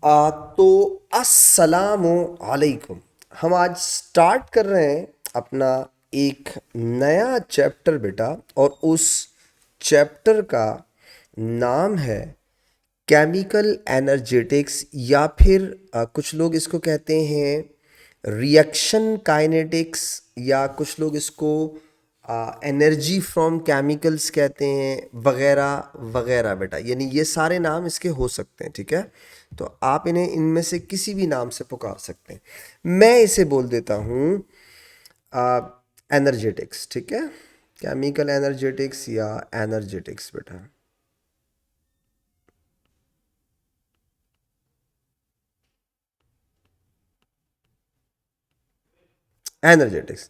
तो अस्सलामु अलैकुम। हम आज स्टार्ट कर रहे हैं अपना एक नया चैप्टर बेटा, और उस चैप्टर का नाम है केमिकल एनर्जेटिक्स, या फिर कुछ लोग इसको कहते हैं रिएक्शन काइनेटिक्स, या कुछ लोग इसको एनर्जी फ्रॉम केमिकल्स कहते हैं, वगैरह वगैरह बेटा। यानी ये सारे नाम इसके हो सकते हैं, ठीक है। तो आप इन्हें इनमें से किसी भी नाम से पुकार सकते हैं। मैं इसे बोल देता हूँ एनर्जेटिक्स, ठीक है। केमिकल एनर्जेटिक्स या एनर्जेटिक्स बेटा। एनर्जेटिक्स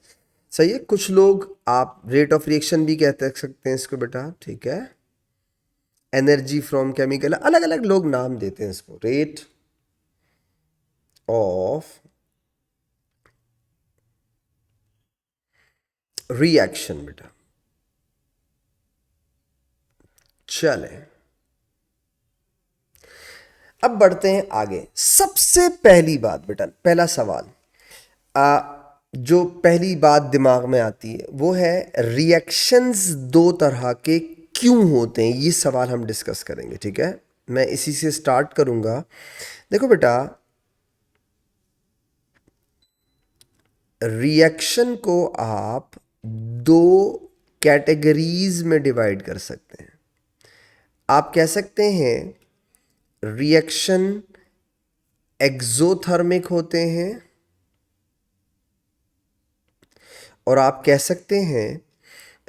सही है। कुछ लोग आप रेट ऑफ रिएक्शन भी कहते सकते हैं इसको बेटा, ठीक है। एनर्जी फ्रॉम केमिकल, अलग अलग लोग नाम देते हैं इसको। रेट ऑफ रिएक्शन बेटा। चले, अब बढ़ते हैं आगे। सबसे पहली बात बेटा, पहला सवाल जो पहली बात दिमाग में आती है वो है रिएक्शंस दो तरह के क्यों होते हैं। ये सवाल हम डिस्कस करेंगे, ठीक है। मैं इसी से स्टार्ट करूंगा। देखो बेटा, रिएक्शन को आप दो कैटेगरीज में डिवाइड कर सकते हैं। आप कह सकते हैं रिएक्शन एक्सोथर्मिक होते हैं, और आप कह सकते हैं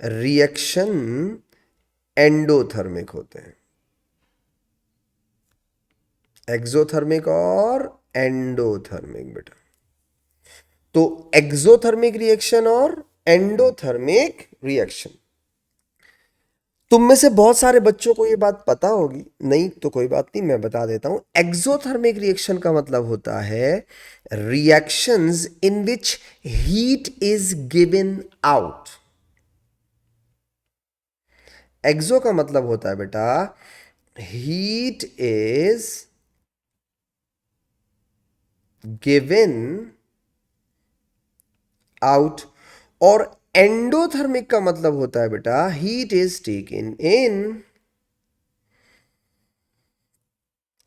रिएक्शन एंडोथर्मिक होते हैं। एक्सोथर्मिक और एंडोथर्मिक बेटा। तो एक्सोथर्मिक रिएक्शन और एंडोथर्मिक रिएक्शन, तुम में से बहुत सारे बच्चों को ये बात पता होगी, नहीं तो कोई बात नहीं, मैं बता देता हूं। एक्सोथर्मिक रिएक्शन का मतलब होता है reactions in which heat is given out. Exo का मतलब होता है बेटा हीट इज गिवन आउट, और एंडोथर्मिक का मतलब होता है बेटा heat is taken in.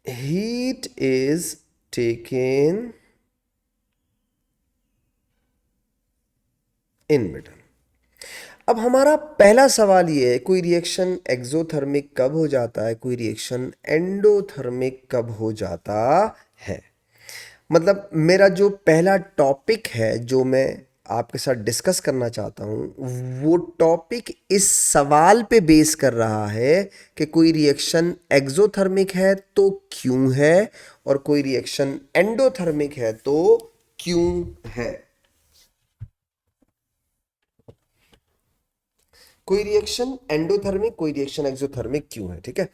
Heat is taken in बेटा। अब हमारा पहला सवाल ये है, कोई रिएक्शन एक्सोथर्मिक कब हो जाता है, कोई रिएक्शन एंडोथर्मिक कब हो जाता है। मतलब मेरा जो पहला टॉपिक है जो मैं आपके साथ डिस्कस करना चाहता हूँ, वो टॉपिक इस सवाल पे बेस कर रहा है कि कोई रिएक्शन एक्सोथर्मिक है तो क्यों है, और कोई रिएक्शन एंडोथर्मिक है तो क्यों है। कोई रिएक्शन एंडोथर्मिक, कोई रिएक्शन एक्सोथर्मिक क्यों है, ठीक है।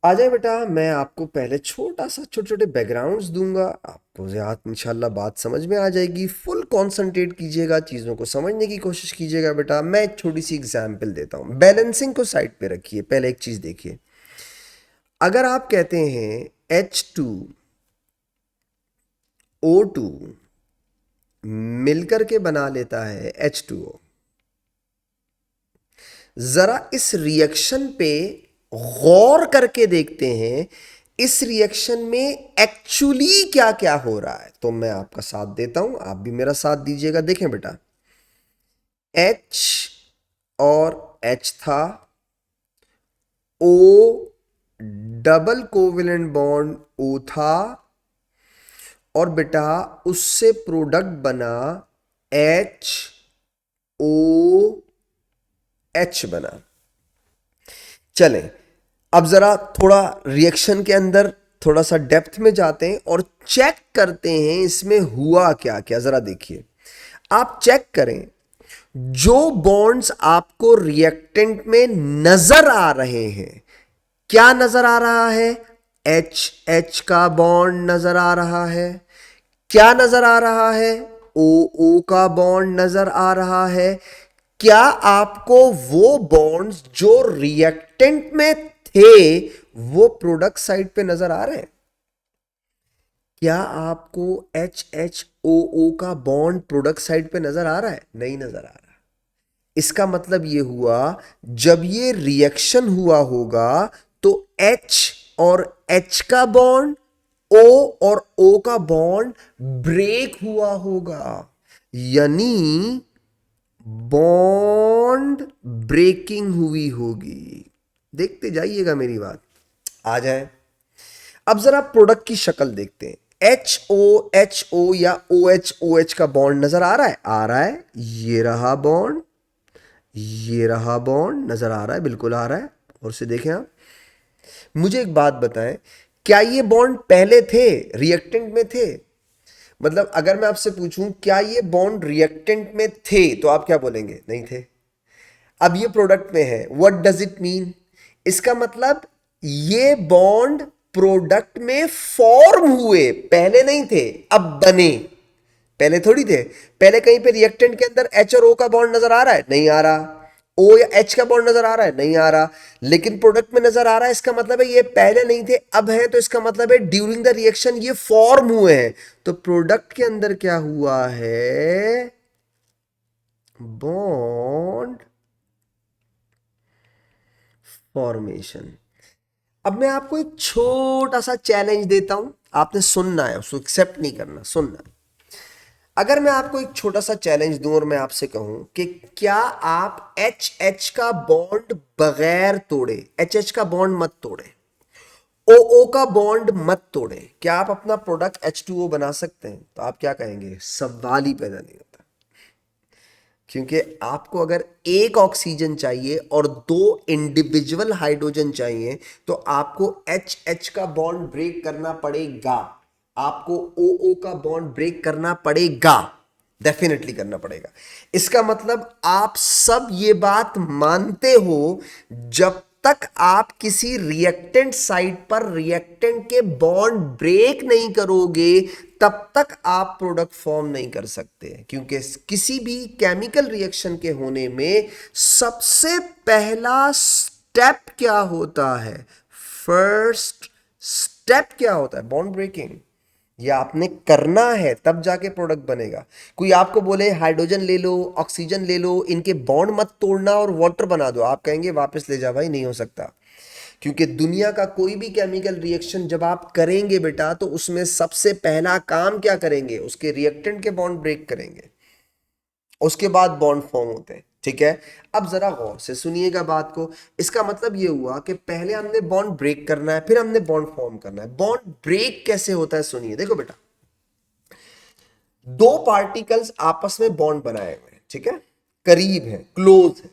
आ जाए बेटा, मैं आपको पहले छोटा सा छोटे छोटे बैकग्राउंड्स दूंगा, आपको याद इंशाल्लाह बात समझ में आ जाएगी। फुल कंसंट्रेट कीजिएगा, चीज़ों को समझने की कोशिश कीजिएगा बेटा। मैं एक छोटी सी एग्जांपल देता हूँ। बैलेंसिंग को साइड पे रखिए, पहले एक चीज़ देखिए। अगर आप कहते हैं H2O2 मिलकर के बना लेता है H2O, जरा इस रिएक्शन पे गौर करके देखते हैं इस रिएक्शन में एक्चुअली क्या क्या हो रहा है। तो मैं आपका साथ देता हूं, आप भी मेरा साथ दीजिएगा। देखें बेटा, H और H था, O double covalent bond O था, और बेटा उससे प्रोडक्ट बना HOH बना। चलें, अब जरा थोड़ा रिएक्शन के अंदर थोड़ा सा डेप्थ में जाते हैं और चेक करते हैं इसमें हुआ क्या क्या। जरा देखिए, आप चेक करें जो बॉन्ड्स आपको रिएक्टेंट में नजर आ रहे हैं, क्या नजर आ रहा है। एच एच का बॉन्ड नजर आ रहा है। क्या नजर आ रहा है, ओ ओ का बॉन्ड नजर आ रहा है। क्या आपको वो बॉन्ड्स जो रिएक्टेंट में थे वो प्रोडक्ट साइड पे नजर आ रहे हैं। क्या आपको HHOO का बॉन्ड प्रोडक्ट साइड पे नजर आ रहा है? नहीं नजर आ रहा। इसका मतलब ये हुआ, जब ये रिएक्शन हुआ होगा तो H और H का बॉन्ड, O और O का बॉन्ड ब्रेक हुआ होगा, यानी बॉन्ड ब्रेकिंग हुई होगी। देखते जाइएगा मेरी बात। आ जाए, अब जरा प्रोडक्ट की शक्ल देखते हैं। HOHO या OHOH का बॉन्ड नजर आ रहा है? आ रहा है। ये रहा बॉन्ड, ये रहा बॉन्ड, नजर आ रहा है, बिल्कुल आ रहा है। और से देखें आप, मुझे एक बात बताएं, क्या ये बॉन्ड पहले थे, रिएक्टेंट में थे? मतलब अगर मैं आपसे पूछूं क्या ये बॉन्ड रिएक्टेंट में थे, तो आप क्या बोलेंगे? नहीं थे। अब ये प्रोडक्ट में है, व्हाट डज इट मीन? इसका मतलब ये बॉन्ड प्रोडक्ट में फॉर्म हुए, पहले नहीं थे, अब बने। पहले थोड़ी थे। पहले कहीं पे रिएक्टेंट के अंदर H और O का बॉन्ड नजर आ रहा है? नहीं आ रहा। O या H का बॉन्ड नजर आ रहा है? नहीं आ रहा। लेकिन प्रोडक्ट में नजर आ रहा है, इसका मतलब है ये पहले नहीं थे, अब है, तो इसका मतलब है ड्यूरिंग द रिएक्शन ये फॉर्म हुए हैं। तो प्रोडक्ट के अंदर क्या हुआ है? Bond formation. अब मैं आपको एक छोटा सा चैलेंज देता हूं, आपने सुनना है, उसको एक्सेप्ट नहीं करना, सुनना। अगर मैं आपको एक छोटा सा चैलेंज दूं और मैं आपसे कहूं कि क्या आप एच एच का बॉन्ड बगैर तोड़े, एच एच का बॉन्ड मत तोड़े, ओ ओ का बॉन्ड मत तोड़े, क्या आप अपना प्रोडक्ट H2O बना सकते हैं? तो आप क्या कहेंगे? सवाल ही पैदा नहीं होता। क्योंकि आपको अगर एक ऑक्सीजन चाहिए और दो इंडिविजुअल हाइड्रोजन चाहिए, तो आपको एच एच का बॉन्ड ब्रेक करना पड़ेगा, आपको ओ ओ का बॉन्ड ब्रेक करना पड़ेगा, डेफिनेटली करना पड़ेगा। इसका मतलब आप सब ये बात मानते हो, जब तक आप किसी रिएक्टेंट साइट पर रिएक्टेंट के बॉन्ड ब्रेक नहीं करोगे, तब तक आप प्रोडक्ट फॉर्म नहीं कर सकते। क्योंकि किसी भी केमिकल रिएक्शन के होने में सबसे पहला स्टेप क्या होता है? फर्स्ट स्टेप क्या होता है? Bond breaking. ये आपने करना है, तब जाके प्रोडक्ट बनेगा। कोई आपको बोले हाइड्रोजन ले लो, ऑक्सीजन ले लो, इनके बॉन्ड मत तोड़ना और वाटर बना दो, आप कहेंगे वापस ले जा भाई, नहीं हो सकता। क्योंकि दुनिया का कोई भी केमिकल रिएक्शन जब आप करेंगे बेटा, तो उसमें सबसे पहला काम क्या करेंगे? उसके रिएक्टेंट के बॉन्ड ब्रेक करेंगे, उसके बाद बॉन्ड फॉर्म होते हैं। ठीक है, अब जरा गौर से सुनिएगा बात को। इसका मतलब ये हुआ कि पहले हमने बॉन्ड ब्रेक करना है, फिर हमने बॉन्ड फॉर्म करना है। बॉन्ड ब्रेक कैसे होता है सुनिए, देखो बेटा, दो पार्टिकल्स आपस में बॉन्ड बनाए हुए हैं, ठीक है, करीब है, क्लोज है।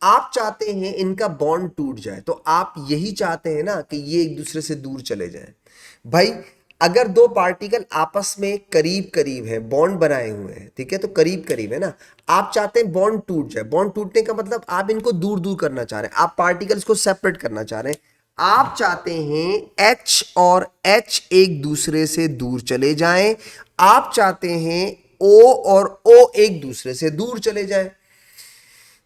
आप चाहते हैं इनका बॉन्ड टूट जाए, तो आप यही चाहते हैं ना कि ये एक दूसरे से दूर चले जाएं। भाई, अगर दो पार्टिकल आपस में करीब करीब है, बॉन्ड बनाए हुए हैं, ठीक है, तो करीब करीब है ना, आप चाहते हैं बॉन्ड टूट जाए। बॉन्ड टूटने का मतलब आप इनको दूर दूर करना चाह रहे हैं, आप पार्टिकल्स को सेपरेट करना चाह रहे हैं। आप चाहते हैं H और H एक दूसरे से दूर चले जाएं, आप चाहते हैं O और O एक दूसरे से दूर चले जाएं।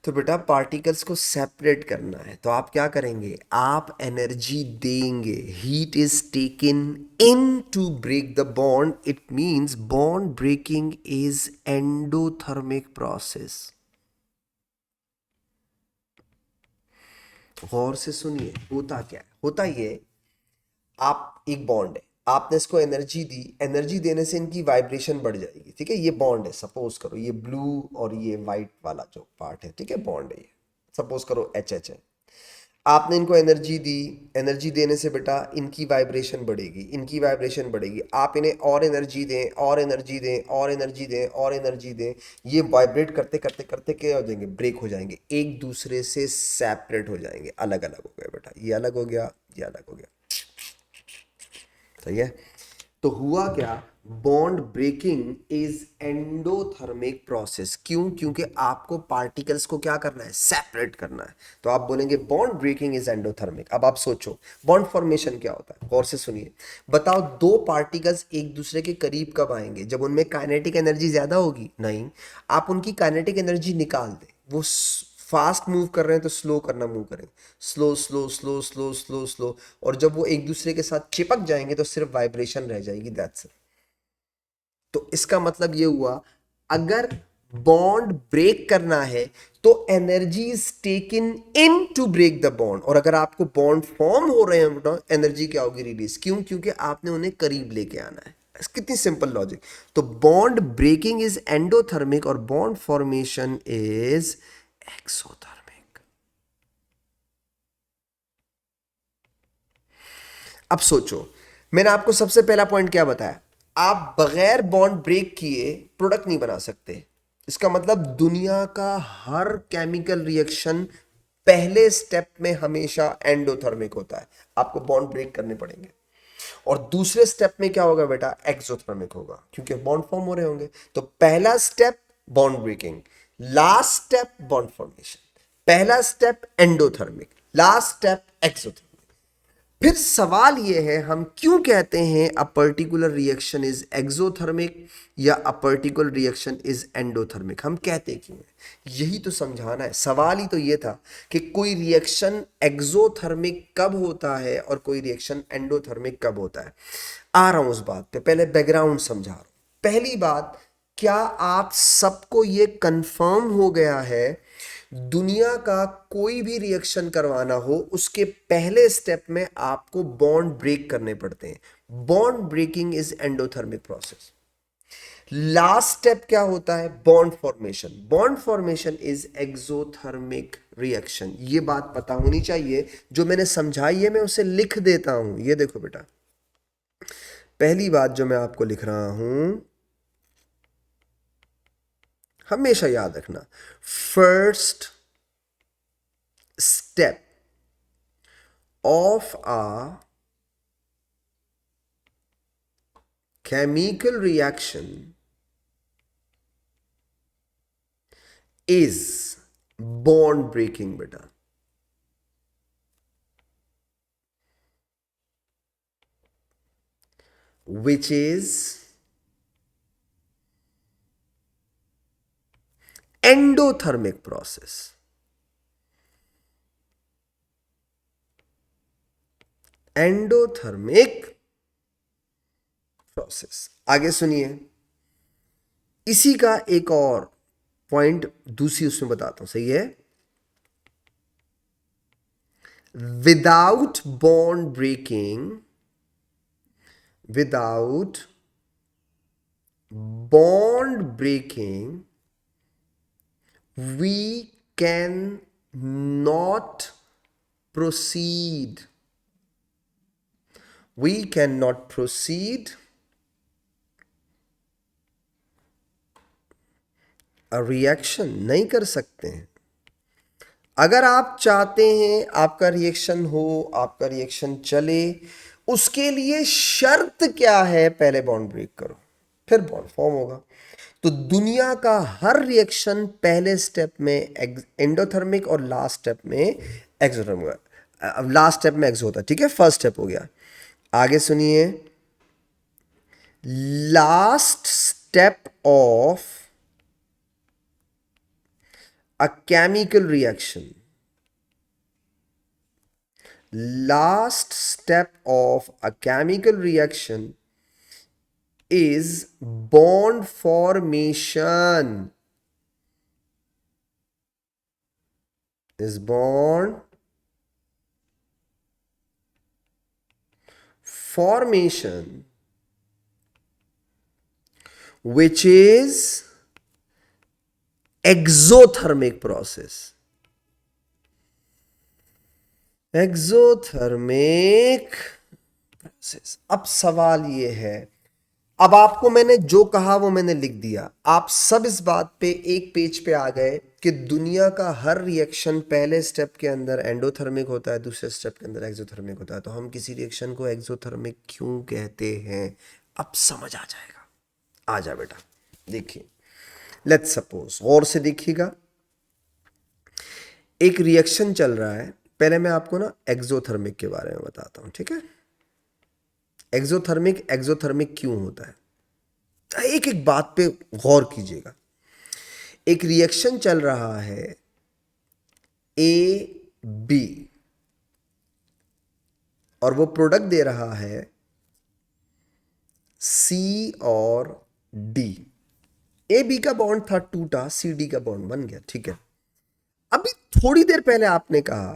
तो बेटा पार्टिकल्स को सेपरेट करना है, तो आप क्या करेंगे? आप एनर्जी देंगे। Heat is taken in to break the bond, it means bond breaking is endothermic process. गौर से सुनिए, होता क्या है? होता ये, आप एक बॉन्ड है, आपने इसको एनर्जी दी, एनर्जी देने से इनकी वाइब्रेशन बढ़ जाएगी, ठीक है। ये बॉन्ड है, सपोज करो ये ब्लू और ये वाइट वाला जो पार्ट है, ठीक है, बॉन्ड है ये, सपोज करो एच एच है। आपने इनको एनर्जी दी, एनर्जी देने से बेटा इनकी वाइब्रेशन बढ़ेगी, इनकी वाइब्रेशन बढ़ेगी, आप इन्हें और एनर्जी दें, और एनर्जी दें, और एनर्जी दें, और एनर्जी दें, ये वाइब्रेट करते करते करते क्या हो जाएंगे? ब्रेक हो जाएंगे, एक दूसरे से सेपरेट हो जाएंगे, अलग अलग हो गए बेटा, ये अलग हो गया, ये अलग हो गया। सही है। तो हुआ क्या? Bond breaking is endothermic process. क्यों? क्योंकि आपको पार्टिकल्स को क्या करना है? सेपरेट करना है। तो आप बोलेंगे बॉन्ड ब्रेकिंग इज एंडोथर्मिक। अब आप सोचो बॉन्ड फॉर्मेशन क्या होता है, गौर से सुनिए। बताओ, दो पार्टिकल्स एक दूसरे के करीब कब आएंगे? जब उनमें काइनेटिक एनर्जी ज्यादा होगी? नहीं, आप उनकी काइनेटिक एनर्जी निकाल दें, वो फास्ट मूव कर रहे हैं तो स्लो करना मूव करेंगे, slow slow slow slow slow slow, और जब वो एक दूसरे के साथ चिपक जाएंगे तो सिर्फ वाइब्रेशन रह जाएगी, दैट्स इट। तो इसका मतलब ये हुआ, अगर बॉन्ड ब्रेक करना है तो energy is taken in to break the bond, और अगर आपको बॉन्ड फॉर्म हो रहे हैं तो एनर्जी क्या होगी, रिलीज। क्यों? क्योंकि आपने उन्हें करीब लेके आना है। कितनी सिंपल लॉजिक। तो बॉन्ड ब्रेकिंग इज एंडोथर्मिक और बॉन्ड फॉर्मेशन इज एक्सोथर्मिक। अब सोचो, मैंने आपको सबसे पहला पॉइंट क्या बताया, आप बगैर बॉन्ड ब्रेक किए प्रोडक्ट नहीं बना सकते। इसका मतलब दुनिया का हर केमिकल रिएक्शन पहले स्टेप में हमेशा एंडोथर्मिक होता है, आपको बॉन्ड ब्रेक करने पड़ेंगे। और दूसरे स्टेप में क्या होगा बेटा, एक्सोथर्मिक होगा, क्योंकि बॉन्ड फॉर्म हो रहे होंगे। तो पहला step bond breaking, last step bond formation, पहला step endothermic, last step exothermic. फिर सवाल यह है, हम क्यों कहते हैं a particular reaction is exothermic या a particular reaction is endothermic, हम कहते क्यों हैं, यही तो समझाना है। सवाल ही तो ये था कि कोई रिएक्शन एक्सोथर्मिक कब होता है और कोई रिएक्शन एंडोथर्मिक कब होता है। आ रहा हूं उस बात पे, पहले बैकग्राउंड समझा रहा हूं। पहली बात, क्या आप सबको ये कंफर्म हो गया है, दुनिया का कोई भी रिएक्शन करवाना हो उसके पहले स्टेप में आपको बॉन्ड ब्रेक करने पड़ते हैं। Bond breaking is endothermic process. Last step क्या होता है, bond formation. Bond formation is exothermic reaction. ये बात पता होनी चाहिए, जो मैंने समझाई है मैं उसे लिख देता हूं। ये देखो बेटा, पहली बात जो मैं आपको लिख रहा हूं, हमेशा याद रखना, first step of a chemical reaction is bond breaking beta, which is endothermic process. Endothermic process. आगे सुनिए, इसी का एक और पॉइंट दूसरी उसमें बताता हूं, सही है। Without bond breaking, without bond breaking we can not proceed, we cannot proceed a reaction, नहीं कर सकते हैं। अगर आप चाहते हैं आपका रिएक्शन हो, आपका रिएक्शन चले, उसके लिए शर्त क्या है, पहले बॉन्ड ब्रेक करो फिर बॉन्ड फॉर्म होगा। तो दुनिया का हर रिएक्शन पहले स्टेप में एंडोथर्मिक और लास्ट स्टेप में एक्सोथर्मिक, अब लास्ट स्टेप में एक्सो होता है, ठीक है, फर्स्ट स्टेप हो गया। आगे सुनिए, last step of a chemical reaction, last step of a chemical reaction is bond formation, is bond formation, which is exothermic process, exothermic process. अब सवाल ये है, अब आपको मैंने जो कहा वो मैंने लिख दिया, आप सब इस बात पे एक पेज पे आ गए कि दुनिया का हर रिएक्शन पहले स्टेप के अंदर एंडोथर्मिक होता है, दूसरे स्टेप के अंदर एक्सोथर्मिक होता है। तो हम किसी रिएक्शन को एक्सोथर्मिक क्यों कहते हैं, अब समझ आ जाएगा। आ जा बेटा, देखिए, लेट्स सपोज, और से देखिएगा, एक रिएक्शन चल रहा है। पहले मैं आपको ना एक्सोथर्मिक के बारे में बताता हूं, ठीक है। एक्सोथर्मिक एक्सोथर्मिक क्यों होता है, एक एक बात पे गौर कीजिएगा। एक रिएक्शन चल रहा है, ए बी, और वो प्रोडक्ट दे रहा है सी और डी। ए बी का बॉन्ड था, टूटा, सी डी का बॉन्ड बन गया, ठीक है। अभी थोड़ी देर पहले आपने कहा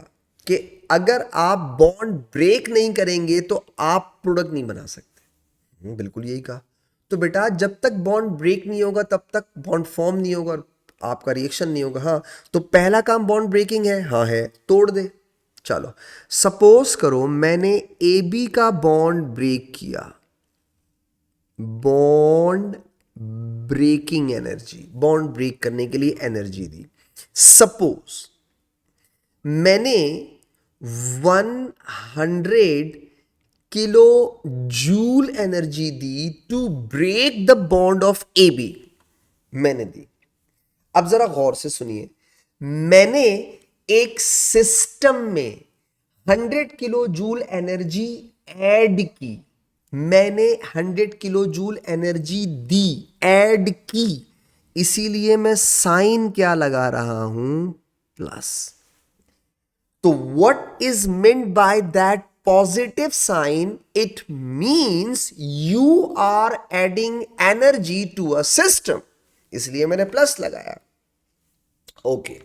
कि अगर आप बॉन्ड ब्रेक नहीं करेंगे तो आप प्रोडक्ट नहीं बना सकते। बिल्कुल यही कहा। तो बेटा जब तक बॉन्ड ब्रेक नहीं होगा तब तक बॉन्ड फॉर्म नहीं होगा और आपका रिएक्शन नहीं होगा। हाँ, तो पहला काम बॉन्ड ब्रेकिंग है, हाँ है, तोड़ दे। चलो सपोज करो मैंने ए बी का बॉन्ड ब्रेक किया, bond breaking energy, bond break करने के लिए एनर्जी दी। सपोज मैंने 100 किलो जूल एनर्जी दी to break the bond of A B, मैंने दी। अब जरा गौर से सुनिए, मैंने एक सिस्टम में 100 किलो जूल एनर्जी ऐड की, मैंने 100 किलो जूल एनर्जी दी, ऐड की, इसीलिए मैं साइन क्या लगा रहा हूं, प्लस। तो what is meant by that positive sign? It means you are adding energy to a system, इसलिए मैंने प्लस लगाया। ओके,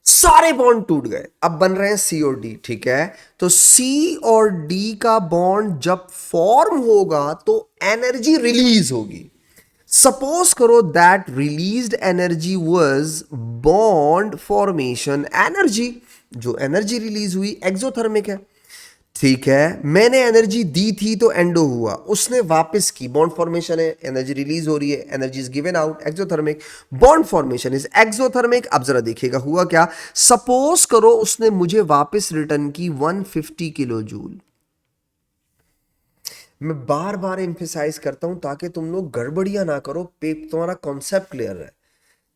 सारे बॉन्ड टूट गए, अब बन रहे हैं सी और डी, ठीक है। तो सी और डी का बॉन्ड जब फॉर्म होगा तो एनर्जी रिलीज होगी। सपोज करो that released energy was bond formation energy. जो एनर्जी रिलीज हुई एक्सोथर्मिक है, ठीक है। मैंने एनर्जी दी थी तो एंडो हुआ, उसने वापस की, बॉन्ड फॉर्मेशन है, एनर्जी रिलीज हो रही है, energy is given out, exothermic. Bond formation is exothermic. अब जरा देखिएगा हुआ क्या। सपोज करो उसने मुझे वापस रिटर्न की 150 किलो जूल। मैं बार बार एम्फेसाइज करता हूं ताकि तुम लोग गड़बड़ियां ना करो, तुम्हारा कॉन्सेप्ट क्लियर है।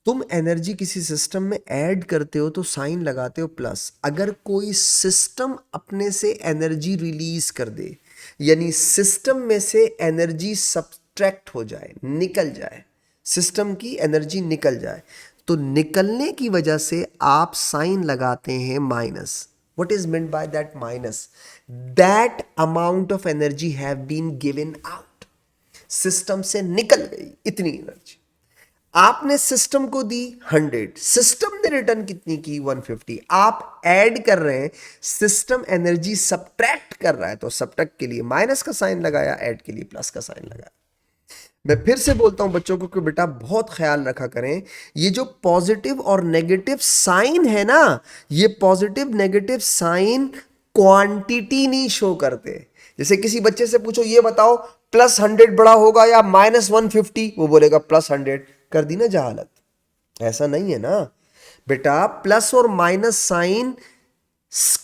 तुम एनर्जी किसी सिस्टम में ऐड करते हो तो साइन लगाते हो प्लस। अगर कोई सिस्टम अपने से एनर्जी रिलीज कर दे, यानी सिस्टम में से एनर्जी सब्ट्रैक्ट हो जाए, निकल जाए, सिस्टम की एनर्जी निकल जाए, तो निकलने की वजह से आप साइन लगाते हैं minus. What is meant by that minus? That amount of energy have been given out. System से निकल गई इतनी एनर्जी। आपने सिस्टम को दी 100, सिस्टम ने रिटर्न कितनी की 150। आप ऐड कर रहे हैं, सिस्टम एनर्जी सब्ट्रैक्ट कर रहा है, तो सब्ट्रैक्ट के लिए माइनस का साइन लगाया, ऐड के लिए प्लस का साइन लगाया। मैं फिर से बोलता हूं बच्चों को कि बेटा बहुत ख्याल रखा करें, ये जो पॉजिटिव और नेगेटिव साइन है ना, ये पॉजिटिव नेगेटिव साइन क्वांटिटी नहीं शो करते। जैसे किसी बच्चे से पूछो ये बताओ +100 बड़ा होगा या -150, वो बोलेगा +100, कर दी ना जहालत। ऐसा नहीं है ना बेटा, प्लस और माइनस साइन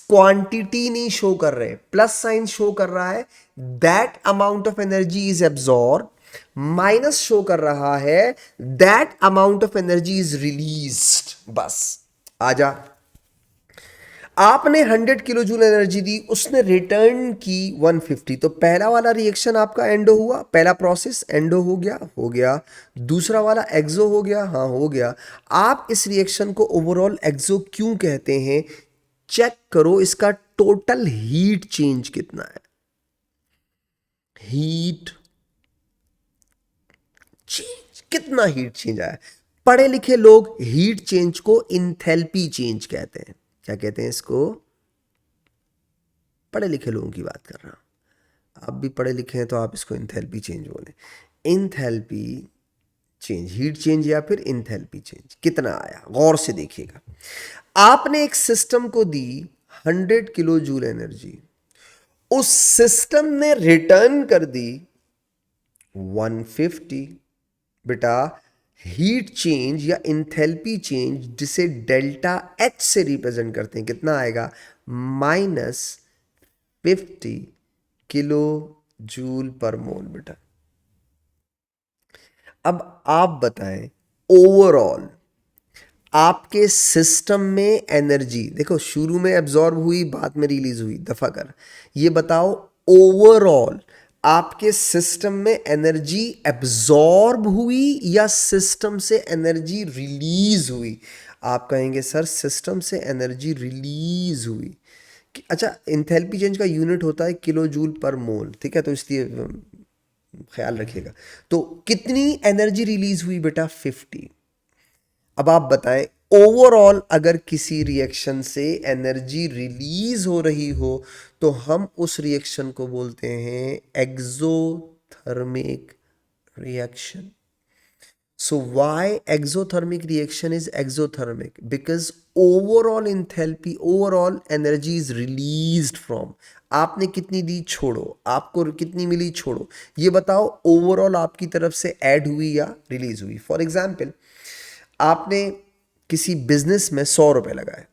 क्वांटिटी नहीं शो कर रहे, प्लस साइन शो कर रहा है that amount of energy is absorb, minus show कर रहा है that amount of energy is released. बस आजा, आपने 100 किलो जूल एनर्जी दी, उसने रिटर्न की 150, तो पहला वाला रिएक्शन आपका एंडो हुआ, पहला प्रोसेस एंडो हो गया, हो गया। दूसरा वाला एक्सो हो गया, हाँ हो गया। आप इस रिएक्शन को ओवरऑल एक्सो क्यों कहते हैं, चेक करो इसका टोटल हीट चेंज कितना है। हीट चेंज, कितना हीट चेंज आया। पढ़े लिखे लोग हीट चेंज को इंथैल्पी चेंज कहते हैं। क्या कहते हैं इसको, पढ़े लिखे लोगों की बात कर रहा हूं। आप भी पढ़े लिखे हैं तो आप इसको इंथैल्पी चेंज बोले। इंथैल्पी चेंज, हीट चेंज या फिर इंथैल्पी चेंज कितना आया, गौर से देखिएगा। आपने एक सिस्टम को दी 100 किलो जूल एनर्जी, उस सिस्टम ने रिटर्न कर दी 150। बेटा हीट चेंज या इंथैल्पी चेंज जिसे डेल्टा एच से रिप्रेजेंट करते हैं, कितना आएगा, -50 किलो जूल पर मोल। बेटा अब आप बताएं ओवरऑल आपके सिस्टम में एनर्जी, देखो शुरू में एब्जॉर्ब हुई, बाद में रिलीज हुई, दफा कर, ये बताओ ओवरऑल आपके सिस्टम में एनर्जी एब्जॉर्ब हुई या सिस्टम से एनर्जी रिलीज हुई। आप कहेंगे सर सिस्टम से एनर्जी रिलीज हुई। अच्छा, इंथैल्पी चेंज का यूनिट होता है किलो जूल पर मोल, ठीक है, तो इसलिए ख्याल रखिएगा। तो कितनी एनर्जी रिलीज हुई बेटा? 50। अब आप बताएं, ओवरऑल अगर किसी रिएक्शन से एनर्जी रिलीज हो रही हो तो हम उस रिएक्शन को बोलते हैं exothermic reaction. So why exothermic reaction is exothermic? Because overall enthalpy, overall energy is released from. आपने कितनी दी छोड़ो, आपको कितनी मिली छोड़ो, ये बताओ ओवरऑल आपकी तरफ से ऐड हुई या रिलीज हुई। फॉर एग्जाम्पल, आपने किसी बिजनेस में 100 रुपए लगाए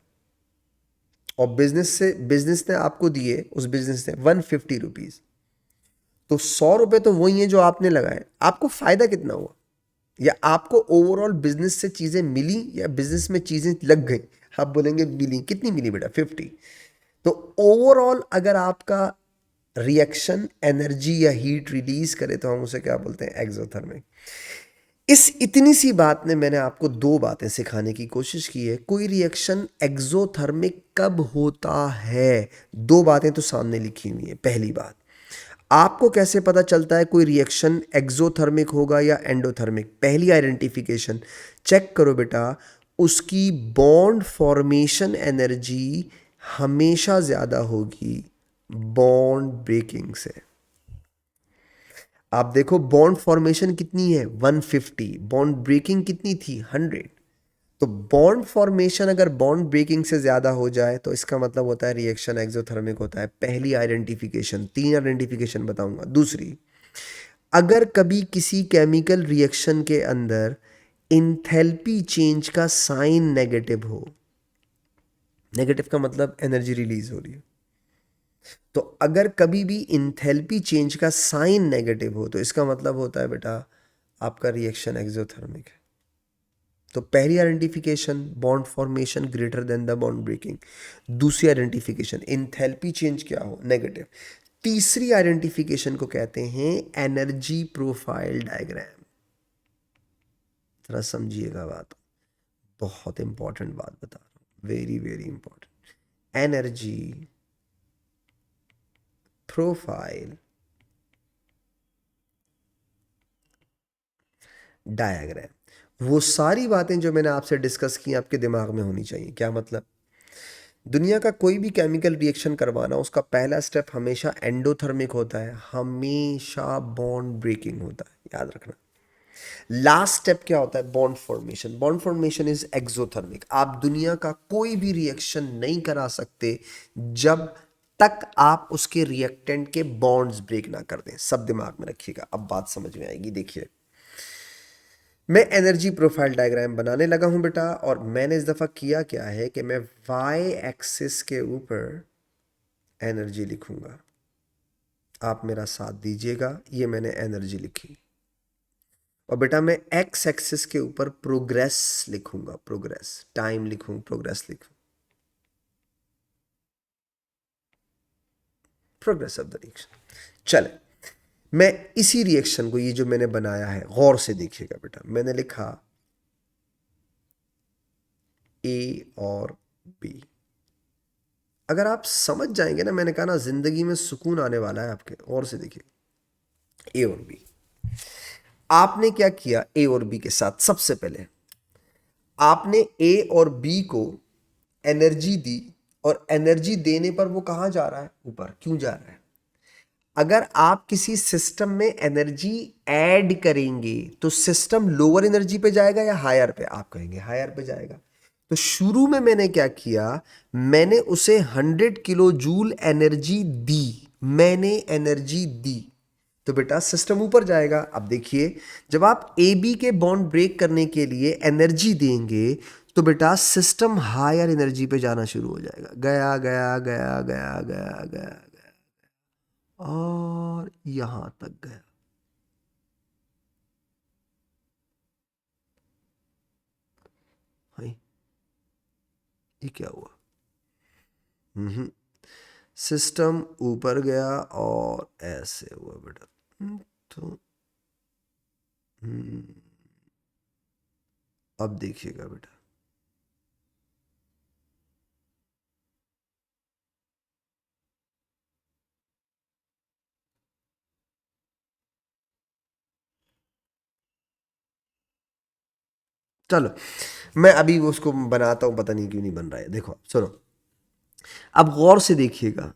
और बिजनेस ने आपको दिए, उस बिजनेस ने 150 रुपीज। तो 100 रुपए तो वही है जो आपने लगाए, आपको फायदा कितना हुआ? या आपको ओवरऑल बिजनेस से चीजें मिली या बिजनेस में चीजें लग गई? आप बोलेंगे मिली। कितनी मिली बेटा? 50। तो ओवरऑल अगर आपका रिएक्शन एनर्जी या हीट रिलीज करे तो हम उसे क्या बोलते हैं? एक्सोथर्मिक। इस इतनी सी बात में मैंने आपको दो बातें सिखाने की कोशिश की है। कोई रिएक्शन एक्सोथर्मिक कब होता है? दो बातें तो सामने लिखी हुई है। पहली बात, आपको कैसे पता चलता है कोई रिएक्शन एक्सोथर्मिक होगा या एंडोथर्मिक? पहली आइडेंटिफिकेशन, चेक करो बेटा, उसकी बॉन्ड फॉर्मेशन एनर्जी हमेशा ज़्यादा होगी बॉन्ड ब्रेकिंग से। आप देखो बॉन्ड फॉर्मेशन कितनी है? 150। बॉन्ड ब्रेकिंग कितनी थी? 100। तो बॉन्ड फॉर्मेशन अगर बॉन्ड ब्रेकिंग से ज़्यादा हो जाए तो इसका मतलब होता है रिएक्शन एक्सोथर्मिक होता है। पहली आइडेंटिफिकेशन। तीन आइडेंटिफिकेशन बताऊंगा। दूसरी, अगर कभी किसी केमिकल रिएक्शन के अंदर इंथैल्पी चेंज का साइन नेगेटिव हो, नेगेटिव का मतलब एनर्जी रिलीज हो रही है, तो अगर कभी भी इंथैल्पी चेंज का साइन नेगेटिव हो तो इसका मतलब होता है बेटा आपका रिएक्शन एक्सोथर्मिक है। तो पहली identification, bond formation greater than the bond breaking. दूसरी आइडेंटिफिकेशन, इंथैल्पी चेंज क्या हो? नेगेटिव। तीसरी आइडेंटिफिकेशन को कहते हैं एनर्जी प्रोफाइल डायग्राम। जरा समझिएगा बात, बहुत इंपॉर्टेंट बात बता रहा हूं, very very important. Energy profile diagram. वो सारी बातें जो मैंने आपसे डिस्कस की आपके दिमाग में होनी चाहिए। क्या मतलब? दुनिया का कोई भी केमिकल रिएक्शन करवाना, उसका पहला स्टेप हमेशा एंडोथर्मिक होता है, हमेशा बॉन्ड ब्रेकिंग होता है, याद रखना। लास्ट स्टेप क्या होता है? Bond formation. Bond formation is exothermic. आप दुनिया का कोई भी रिएक्शन नहीं करा सकते जब तक आप उसके रिएक्टेंट के बॉन्ड्स ब्रेक ना कर दें। सब दिमाग में रखिएगा, अब बात समझ में आएगी। देखिए, मैं एनर्जी प्रोफाइल डायग्राम बनाने लगा हूं बेटा, और मैंने इस दफा किया क्या है कि मैं वाई एक्सिस के ऊपर एनर्जी लिखूंगा। आप मेरा साथ दीजिएगा, ये मैंने एनर्जी लिखी। और बेटा मैं एक्स एक्सिस के ऊपर प्रोग्रेस लिखूंगा, प्रोग्रेस, टाइम लिखूं, प्रोग्रेस लिखूं, प्रोग्रेस ऑफ द रिएक्शन। चले, मैं इसी रिएक्शन को, ये जो मैंने बनाया है, गौर से देखिएगा बेटा, मैंने लिखा ए और बी। अगर आप समझ जाएंगे ना, मैंने कहा ना जिंदगी में सुकून आने वाला है आपके। गौर से देखिए, ए और बी। आपने क्या किया ए और बी के साथ? सबसे पहले आपने ए और बी को एनर्जी दी, और एनर्जी देने पर वो कहां जा रहा है? ऊपर। क्यों जा रहा है? अगर आप किसी सिस्टम में एनर्जी ऐड करेंगे तो सिस्टम लोअर एनर्जी पे जाएगा या हायर पे? आप कहेंगे हायर पे जाएगा। तो शुरू में मैंने क्या किया, मैंने उसे 100 किलो जूल एनर्जी दी। मैंने एनर्जी दी तो बेटा सिस्टम ऊपर जाएगा। अब देखिए, जब आप ए बी के बॉन्ड ब्रेक करने के लिए एनर्जी देंगे तो बेटा सिस्टम हायर एनर्जी पे जाना शुरू हो जाएगा। गया गया गया गया गया गया और यहां तक गया। भाई ये क्या हुआ? हम्म सिस्टम ऊपर गया और ऐसे हुआ बेटा। तो हम्म, अब देखिएगा बेटा, चलो मैं अभी उसको बनाता हूँ, पता नहीं क्यों नहीं बन रहा है। देखो सुनो, अब गौर से देखिएगा,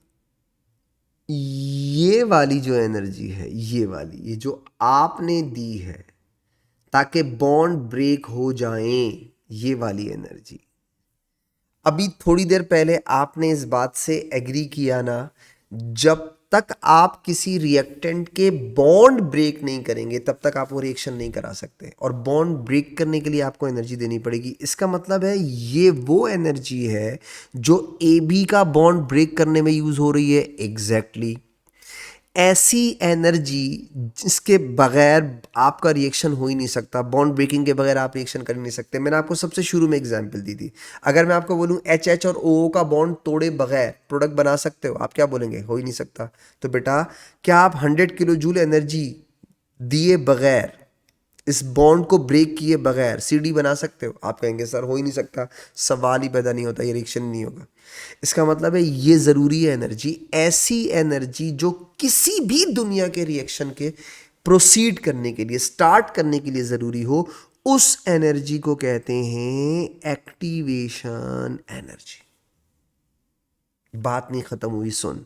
ये वाली जो एनर्जी है, ये वाली, ये जो आपने दी है ताकि बॉन्ड ब्रेक हो जाएं, ये वाली एनर्जी, अभी थोड़ी देर पहले आपने इस बात से एग्री किया ना, जब तक आप किसी रिएक्टेंट के बॉन्ड ब्रेक नहीं करेंगे तब तक आप वो रिएक्शन नहीं करा सकते, और बॉन्ड ब्रेक करने के लिए आपको एनर्जी देनी पड़ेगी। इसका मतलब है ये वो एनर्जी है जो ए बी का बॉन्ड ब्रेक करने में यूज हो रही है। एग्जैक्टली ऐसी एनर्जी जिसके बगैर आपका रिएक्शन हो ही नहीं सकता, बॉन्ड ब्रेकिंग के बगैर आप रिएक्शन कर ही नहीं सकते। मैंने आपको सबसे शुरू में एग्जांपल दी थी, अगर मैं आपको बोलूं एच एच और ओ का बॉन्ड तोड़े बगैर प्रोडक्ट बना सकते हो, आप क्या बोलेंगे? हो ही नहीं सकता। तो बेटा, क्या आप 100 किलो जूल एनर्जी दिए बगैर, इस बॉन्ड को ब्रेक किए बगैर सीडी बना सकते हो? आप कहेंगे सर हो ही नहीं सकता, सवाल ही पैदा नहीं होता, ये रिएक्शन नहीं होगा। इसका मतलब है ये ज़रूरी है एनर्जी, ऐसी एनर्जी जो किसी भी दुनिया के रिएक्शन के प्रोसीड करने के लिए, स्टार्ट करने के लिए ज़रूरी हो, उस एनर्जी को कहते हैं एक्टिवेशन एनर्जी। बात नहीं ख़त्म हुई, सुन।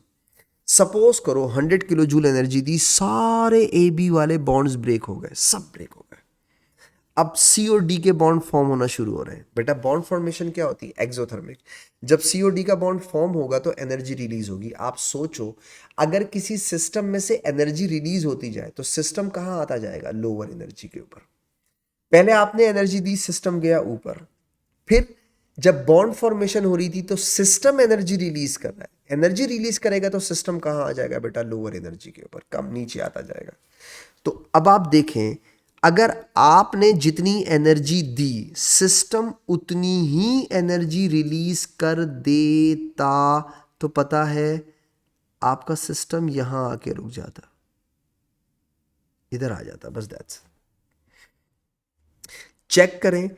सपोज करो 100 किलो जूल एनर्जी दी, सारे ए बी वाले बॉन्ड्स ब्रेक हो गए, सब ब्रेक हो गए। अब सी और डी के बॉन्ड फॉर्म होना शुरू हो रहे हैं। बेटा बॉन्ड फॉर्मेशन क्या होती है? एक्सोथर्मिक। जब सी और डी का बॉन्ड फॉर्म होगा तो एनर्जी रिलीज होगी। आप सोचो, अगर किसी सिस्टम में से एनर्जी रिलीज होती जाए तो सिस्टम कहाँ आता जाएगा? लोअर एनर्जी के ऊपर। पहले आपने एनर्जी दी, सिस्टम गया ऊपर। फिर जब बॉन्ड फॉर्मेशन हो रही थी तो सिस्टम एनर्जी रिलीज कर रहा है, एनर्जी रिलीज करेगा तो सिस्टम कहाँ आ जाएगा बेटा? लोअर एनर्जी के ऊपर, कम नीचे आता जाएगा। तो अब आप देखें, अगर आपने जितनी एनर्जी दी, सिस्टम उतनी ही एनर्जी रिलीज कर देता, तो पता है आपका सिस्टम यहां आके रुक जाता, इधर आ जाता, बस दैट्स। चेक करें,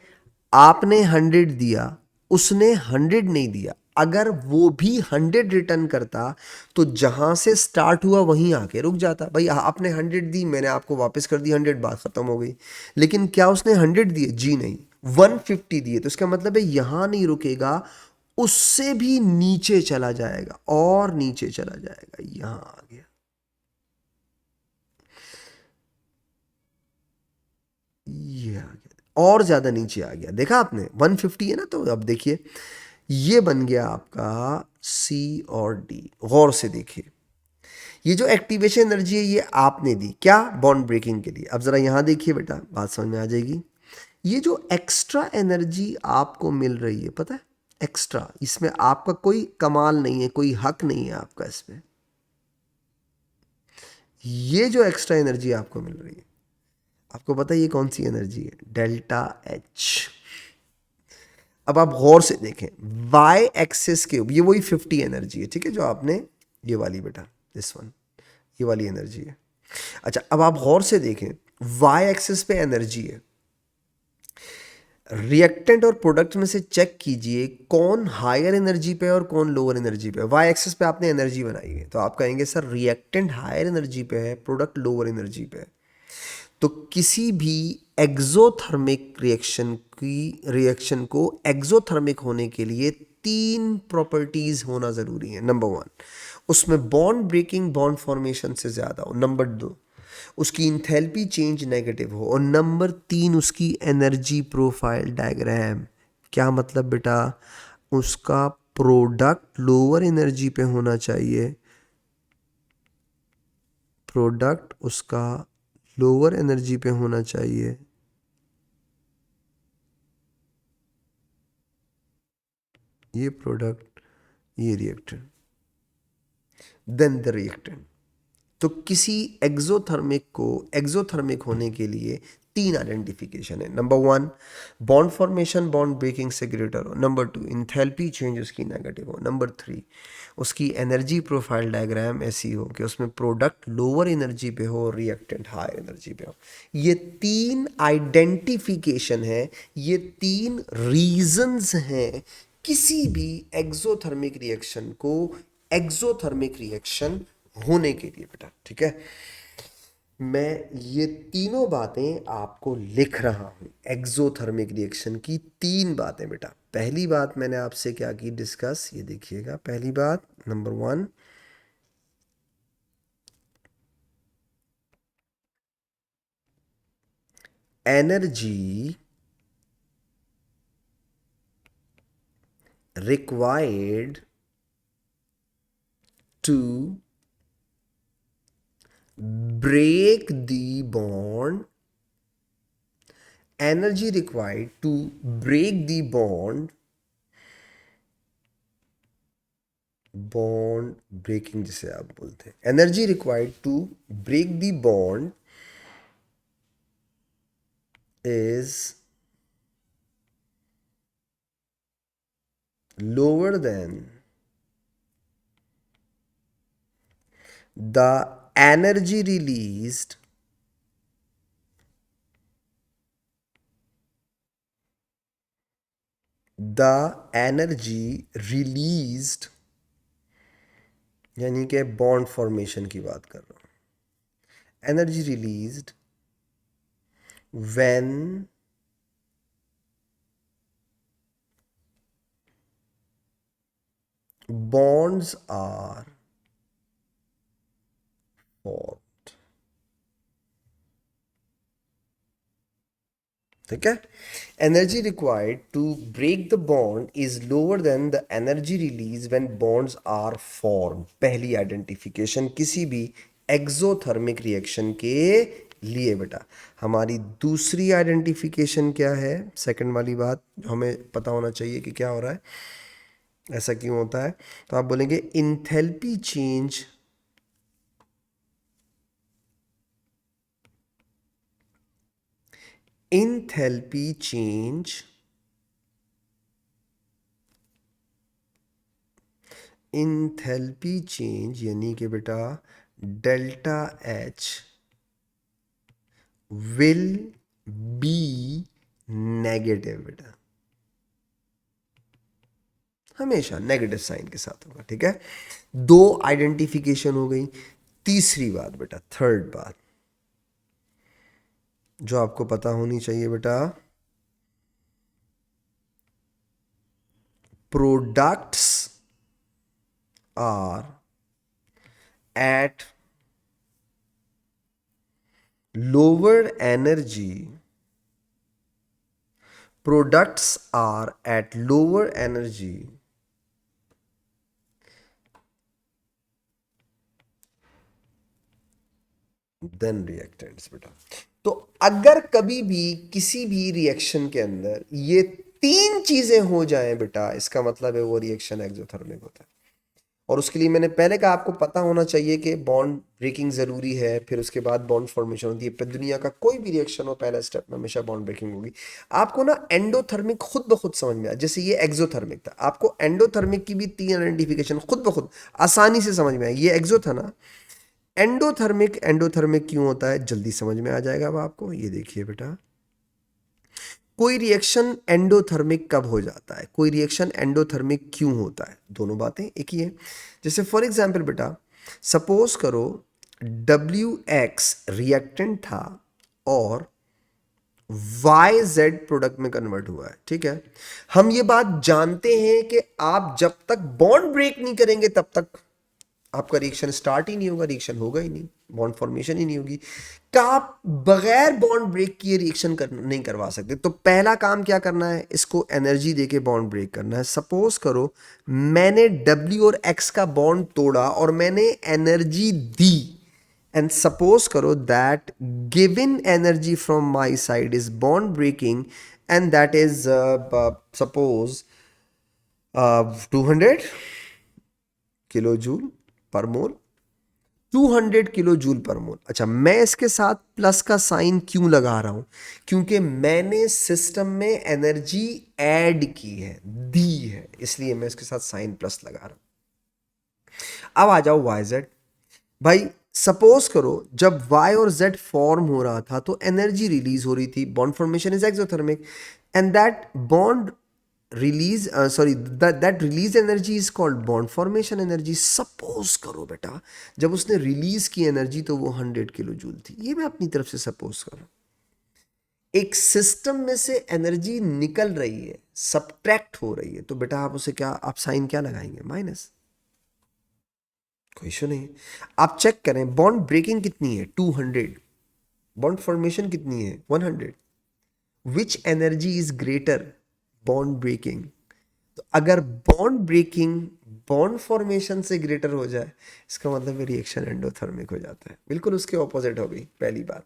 आपने 100 दिया, उसने 100 नहीं दिया। अगर वो भी 100 रिटर्न करता तो जहां से स्टार्ट हुआ वहीं आके रुक जाता। भाई आपने 100 दी, मैंने आपको वापस कर दी 100, बात खत्म हो गई। लेकिन क्या उसने 100 दिए? जी नहीं, 150 दिए। तो इसका मतलब है यहां नहीं रुकेगा, उससे भी नीचे चला जाएगा और नीचे चला जाएगा, यहां आ गया, ये आ गया, और ज्यादा नीचे आ गया। देखा आपने, 150 है ना, तो अब देखिए ये बन गया आपका सी और डी। गौर से देखिए, ये जो एक्टिवेशन एनर्जी है ये आपने दी, क्या? बॉन्ड ब्रेकिंग के लिए। अब जरा यहां देखिए बेटा, बात समझ में आ जाएगी। ये जो एक्स्ट्रा एनर्जी आपको मिल रही है, पता है, एक्स्ट्रा, इसमें आपका कोई कमाल नहीं है, कोई हक नहीं है आपका इसमें। ये जो एक्स्ट्रा एनर्जी आपको मिल रही है, आपको पता है ये कौन सी एनर्जी है? Delta H. अब आप गौर से देखें, वाई एक्सिस के, ये वही 50 एनर्जी है, ठीक है, जो आपने, ये वाली बेटा, दिस वन, ये वाली एनर्जी है। अच्छा, अब आप गौर से देखें, वाई एक्सिस पे एनर्जी है, रिएक्टेंट और प्रोडक्ट में से चेक कीजिए कौन हायर एनर्जी पे और कौन लोअर एनर्जी पे। वाई एक्सिस पे आपने एनर्जी बनाई है, तो आप कहेंगे सर रिएक्टेंट हायर एनर्जी पे है, प्रोडक्ट लोअर एनर्जी पे है। तो किसी भी एक्सोथर्मिक रिएक्शन को एक्सोथर्मिक होने के लिए 3 प्रॉपर्टीज होना जरूरी है। नंबर 1, उसमें बॉन्ड ब्रेकिंग, बॉन्ड फॉर्मेशन से ज्यादा हो। नंबर 2, उसकी इंथैल्पी चेंज नेगेटिव हो। और नंबर 3, उसकी एनर्जी प्रोफाइल डायग्राम। क्या मतलब बेटा? उसका प्रोडक्ट लोअर एनर्जी पे होना चाहिए, प्रोडक्ट उसका लोअर एनर्जी पे होना चाहिए, ये प्रोडक्ट, ये रिएक्टेंट, देन द रिएक्टेंट। तो किसी एक्सोथर्मिक को एक्सोथर्मिक होने के लिए 3 आइडेंटिफिकेशन है। Number 1, bond formation bond breaking से ग्रेटर हो। नंबर 2, इंथैल्पी चेंज उसकी नेगेटिव हो। नंबर 3, उसकी एनर्जी प्रोफाइल डायग्राम ऐसी हो कि उसमें प्रोडक्ट लोअर एनर्जी पे हो और रिएक्टेंट हायर एनर्जी पे हो। ये 3 आइडेंटिफिकेशन है, ये 3 रीजंस हैं किसी भी एक्सोथर्मिक रिएक्शन को एक्सोथर्मिक रिएक्शन होने के लिए बेटा, ठीक है। मैं ये तीनों बातें आपको लिख रहा हूँ, एक्सोथर्मिक रिएक्शन की 3 बातें बेटा। पहली बात मैंने आपसे क्या की डिस्कस, ये देखिएगा। पहली बात number 1, energy required to break the bond, energy required to break the bond breaking जिसे आप बोलते हैं, energy required to break the bond is lower than the energy released the energy released यानी कि बॉन्ड फॉर्मेशन की बात कर रहा हूँ। Energy released when bonds are formed। ठीक है, energy required to break the bond is lower than the energy release when bonds are form. पहली आइडेंटिफिकेशन किसी भी एक्सोथर्मिक रिएक्शन के लिए बेटा। हमारी दूसरी आइडेंटिफिकेशन क्या है, सेकंड वाली बात जो हमें पता होना चाहिए कि क्या हो रहा है, ऐसा क्यों होता है, तो आप बोलेंगे इंथैल्पी चेंज enthalpy change यानी कि बेटा delta H will be negative बेटा, हमेशा नेगेटिव साइन के साथ होगा। ठीक है, 2 आइडेंटिफिकेशन हो गई। तीसरी बात बेटा, थर्ड बात जो आपको पता होनी चाहिए बेटा, products are at lower energy, products are at lower energy than reactants बेटा। तो अगर कभी भी किसी भी रिएक्शन के अंदर ये 3 चीजें हो जाएं बेटा, इसका मतलब है वो रिएक्शन एक्सोथर्मिक होता है। और उसके लिए मैंने पहले कहा आपको पता होना चाहिए कि बॉन्ड ब्रेकिंग जरूरी है, फिर उसके बाद बॉन्ड फॉर्मेशन होती है। दुनिया का कोई भी रिएक्शन हो, पहला स्टेप में हमेशा बॉन्ड ब्रेकिंग होगी। आपको ना एंडोथर्मिक खुद ब खुद समझ में आया, जैसे ये एक्सोथर्मिक था, आपको एंडोथर्मिक की भी 3 आइडेंटिफिकेशन खुद ब खुद आसानी से समझ में आई। ये एक्सो था ना, एंडोथर्मिक एंडोथर्मिक क्यों होता है जल्दी समझ में आ जाएगा अब आपको। ये देखिए बेटा, कोई रिएक्शन एंडोथर्मिक कब हो जाता है, कोई रिएक्शन एंडोथर्मिक क्यों होता है, दोनों बातें एक ही है। जैसे फॉर एग्जांपल बेटा, सपोज करो WX रिएक्टेंट था और YZ प्रोडक्ट में कन्वर्ट हुआ है। ठीक है, हम ये बात जानते हैं कि आप जब तक बॉन्ड ब्रेक नहीं करेंगे तब तक आपका रिएक्शन स्टार्ट ही नहीं होगा, रिएक्शन होगा ही नहीं, बॉन्ड फॉर्मेशन ही नहीं होगी। का आप बगैर बॉन्ड ब्रेक किए रिएक्शन नहीं करवा सकते। तो पहला काम क्या करना है, इसको एनर्जी देके बॉन्ड ब्रेक करना है। सपोज करो मैंने W और X का बॉन्ड तोड़ा और मैंने एनर्जी दी, एंड सपोज करो that given energy from my side is bond breaking, and that is suppose 200 kilo joule per mole, 200 kilo joule per मोल। अच्छा, मैं इसके साथ प्लस का साइन क्यों लगा रहा हूं, क्योंकि मैंने सिस्टम में एनर्जी ऐड की है, दी है, इसलिए मैं इसके साथ साइन प्लस लगा रहा हूं। अब आ जाओ YZ। भाई सपोज करो जब Y और Z फॉर्म हो रहा था तो एनर्जी रिलीज हो रही थी, bond formation is exothermic, and that bond release sorry that release energy is called bond formation energy. Suppose करो बेटा जब उसने रिलीज की एनर्जी तो वो 100 किलो जूल थी, ये मैं अपनी तरफ से सपोज कर रहा हूँ। एक सिस्टम में से एनर्जी निकल रही है, सब्ट्रैक्ट हो रही है, तो बेटा आप उसे क्या, आप साइन क्या लगाएंगे, माइनस। कोई इशू नहीं। आप चेक करें बॉन्ड ब्रेकिंग कितनी है, 200। बॉन्ड फॉर्मेशन कितनी है, 100। Which energy is greater, bond breaking. तो अगर बॉन्ड ब्रेकिंग बॉन्ड फॉर्मेशन से ग्रेटर हो जाए, इसका मतलब रिएक्शन एंडोथर्मिक हो जाता है। बिल्कुल उसके ऑपोजिट हो गई पहली बात।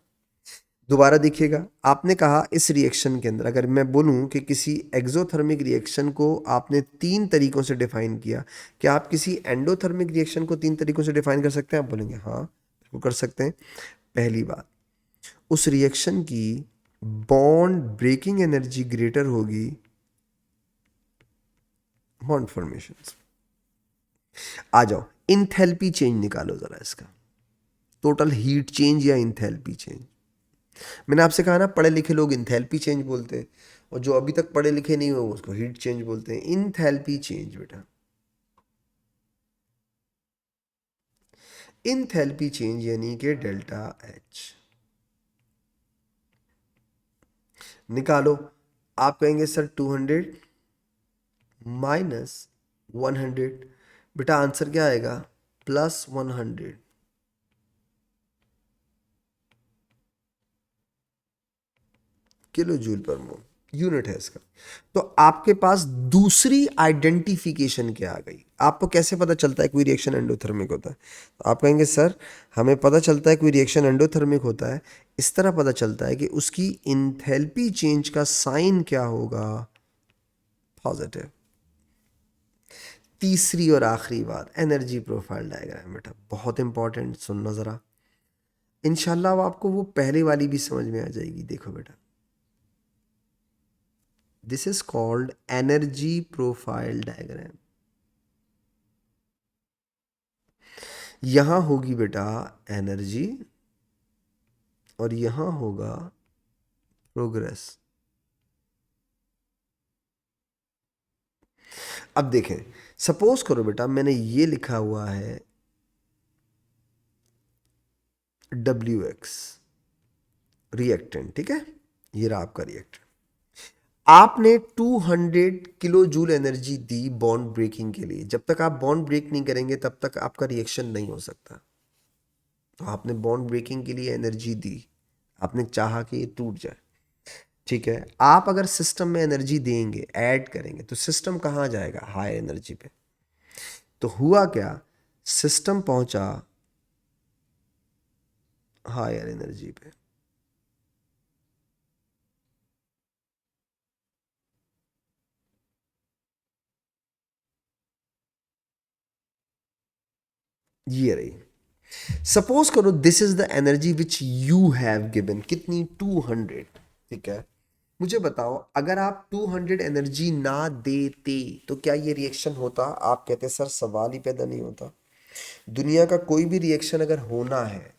दोबारा देखिएगा, आपने कहा इस रिएक्शन के अंदर अगर मैं बोलूं कि किसी एक्सोथर्मिक रिएक्शन को आपने 3 तरीकों से डिफाइन किया, क्या आप किसी एंडोथर्मिक रिएक्शन को 3 तरीकों से डिफाइन कर सकते हैं? आप बोलेंगे हाँ बिल्कुल कर सकते हैं। पहली बात, उस रिएक्शन की बॉन्ड ब्रेकिंग एनर्जी ग्रेटर होगी बॉन्ड फॉर्मेशन। आ जाओ इंथैल्पी चेंज निकालो जरा इसका, टोटल हीट चेंज या इंथैल्पी चेंज। मैंने आपसे कहा ना पढ़े लिखे लोग इंथैल्पी चेंज बोलते हैं, और जो अभी तक पढ़े लिखे नहीं हो उसको हीट चेंज बोलते हैं। इंथैल्पी चेंज बेटा, इंथैल्पी चेंज यानी कि डेल्टा एच निकालो। आप कहेंगे सर 200 माइनस 100, बेटा आंसर क्या आएगा, +100 किलो जूल पर मोल, यूनिट है इसका। तो आपके पास दूसरी आइडेंटिफिकेशन क्या आ गई? आपको कैसे पता चलता है कोई रिएक्शन एंडोथर्मिक होता है? तो आप कहेंगे सर हमें पता चलता है कोई रिएक्शन एंडोथर्मिक होता है, इस तरह पता चलता है कि उसकी इंथैल्पी चेंज का साइन क्या होगा, पॉजिटिव। तीसरी और आखिरी बात, एनर्जी प्रोफाइल डायग्राम बेटा बहुत इंपॉर्टेंट, सुनना ज़रा। इंशाल्लाह अब आपको वो पहले वाली भी समझ में आ जाएगी। देखो बेटा, this is called energy profile diagram. यहां होगी बेटा एनर्जी और यहां होगा प्रोग्रेस। अब देखें, सपोज करो बेटा मैंने ये लिखा हुआ है WX रिएक्टेंट, ठीक है, ये रहा आपका रिएक्टेंट। आपने 200 किलो जूल एनर्जी दी बॉन्ड ब्रेकिंग के लिए। जब तक आप बॉन्ड ब्रेक नहीं करेंगे तब तक आपका रिएक्शन नहीं हो सकता। तो आपने बॉन्ड ब्रेकिंग के लिए एनर्जी दी, आपने चाहा कि ये टूट जाए, ठीक है। आप अगर सिस्टम में एनर्जी देंगे, ऐड करेंगे, तो सिस्टम कहाँ जाएगा, हाई एनर्जी पे। तो हुआ क्या, सिस्टम पहुंचा हायर एनर्जी पे। ये रही। सपोज करो this is the energy which you have given, कितनी, 200, ठीक है। मुझे बताओ अगर आप 200 एनर्जी ना देते तो क्या ये रिएक्शन होता? आप कहते सर सवाल ही पैदा नहीं होता। दुनिया का कोई भी रिएक्शन अगर होना है,